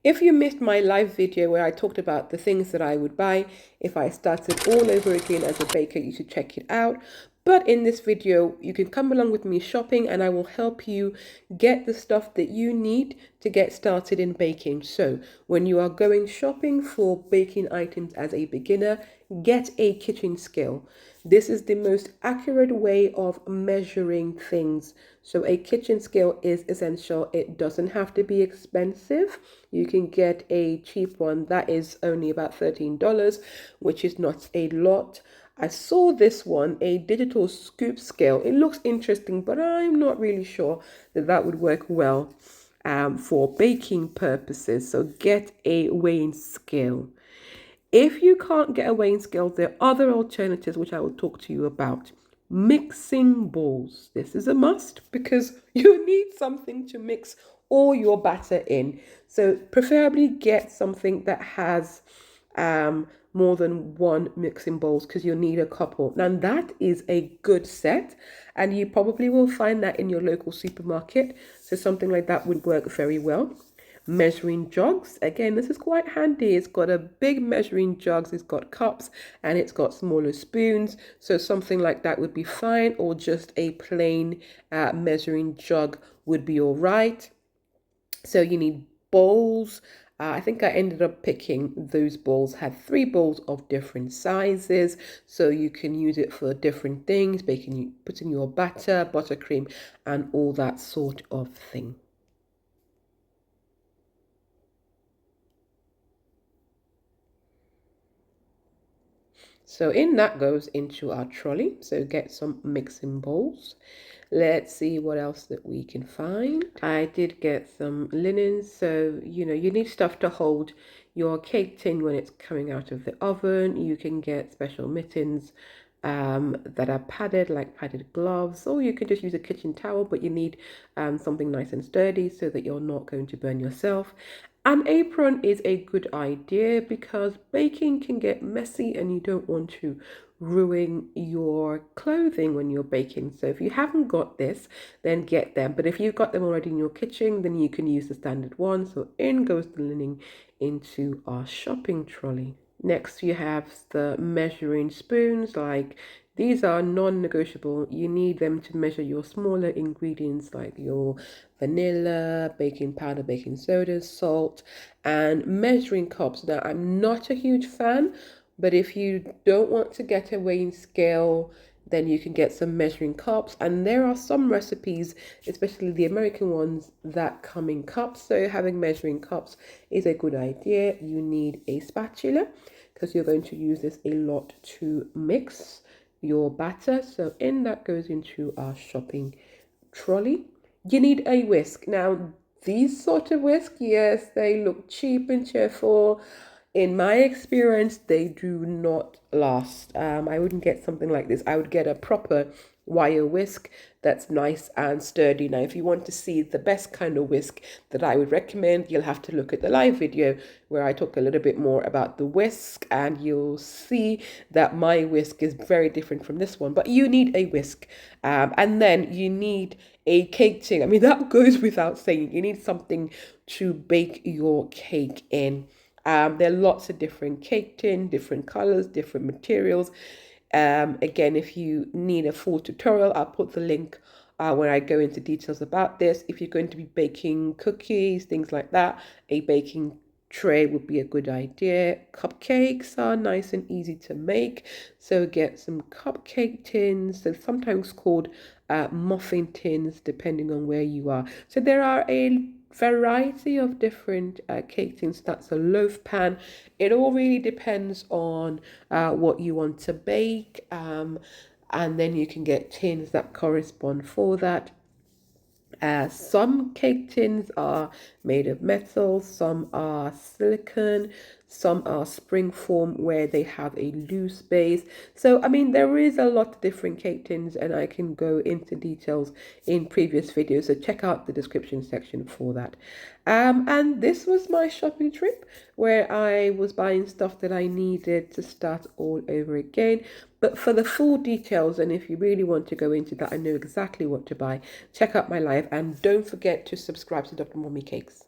If you missed my live video where I talked about the things that I would buy if I started all over again as a baker, you should check it out. But in this video, you can come along with me shopping and I will help you get the stuff that you need to get started in baking. So when you are going shopping for baking items as a beginner, get a kitchen scale. This is the most accurate way of measuring things. So a kitchen scale is essential. It doesn't have to be expensive. You can get a cheap one that is only about $13, which is not a lot. I saw this one, a digital scoop scale. It looks interesting, but I'm not really sure that that would work well for baking purposes. So get a weighing scale. If you can't get a weighing scale, there are other alternatives which I will talk to you about. Mixing bowls. This is a must because you need something to mix all your batter in. So preferably get something that has more than one mixing bowls because you'll need a couple. Now that is a good set and you probably will find that in your local supermarket. So something like that would work very well. Measuring jugs. Again, this is quite handy. It's got a big measuring jugs, it's got cups, and it's got smaller spoons. So something like that would be fine, or just a plain measuring jug would be all right. So you need bowls. I think I ended up picking those bowls, had 3 bowls of different sizes. So you can use it for different things, baking, putting your batter, buttercream, and all that sort of thing. So in that goes into our trolley. So get some mixing bowls. Let's see what else that we can find. I did get some linens. So, you need stuff to hold your cake tin when it's coming out of the oven. You can get special mittens that are padded, like padded gloves, or you can just use a kitchen towel, but you need something nice and sturdy so that you're not going to burn yourself. An apron is a good idea because baking can get messy and you don't want to ruin your clothing when you're baking. So if you haven't got this, then get them. But if you've got them already in your kitchen, then you can use the standard one. So in goes the linen into our shopping trolley. Next, you have the measuring spoons. Like these are non-negotiable. You need them to measure your smaller ingredients like your vanilla, baking powder, baking soda, salt, and measuring cups. Now, I'm not a huge fan, but if you don't want to get a weighing scale, then you can get some measuring cups. And there are some recipes, especially the American ones, that come in cups. So having measuring cups is a good idea. You need a spatula because you're going to use this a lot to mix your batter. So in that goes into our shopping trolley. You need a whisk. Now, these sort of whisks, yes, they look cheap and cheerful. In my experience, they do not last. I wouldn't get something like this. I would get a proper wire whisk that's nice and sturdy. Now, if you want to see the best kind of whisk that I would recommend, you'll have to look at the live video where I talk a little bit more about the whisk, and you'll see that my whisk is very different from this one. But you need a whisk, and then you need a cake tin. I mean, that goes without saying. You need something to bake your cake in. There are lots of different cake tin, different colors, different materials. Again, if you need a full tutorial, I'll put the link where I go into details about this. If you're going to be baking cookies, things like that, a baking tray would be a good idea. Cupcakes are nice and easy to make, so get some cupcake tins. They're sometimes called muffin tins, depending on where you are. So there are a variety of different cake tins. That's a loaf pan. It all really depends on what you want to bake, and then you can get tins that correspond for that. Some cake tins are made of metal, some are silicone, some are springform where they have a loose base. So, I mean, there is a lot of different cake tins and I can go into details in previous videos. So check out the description section for that. And this was my shopping trip where I was buying stuff that I needed to start all over again. But for the full details, and if you really want to go into that and know exactly what to buy, check out my live and don't forget to subscribe to DrMummyCakes.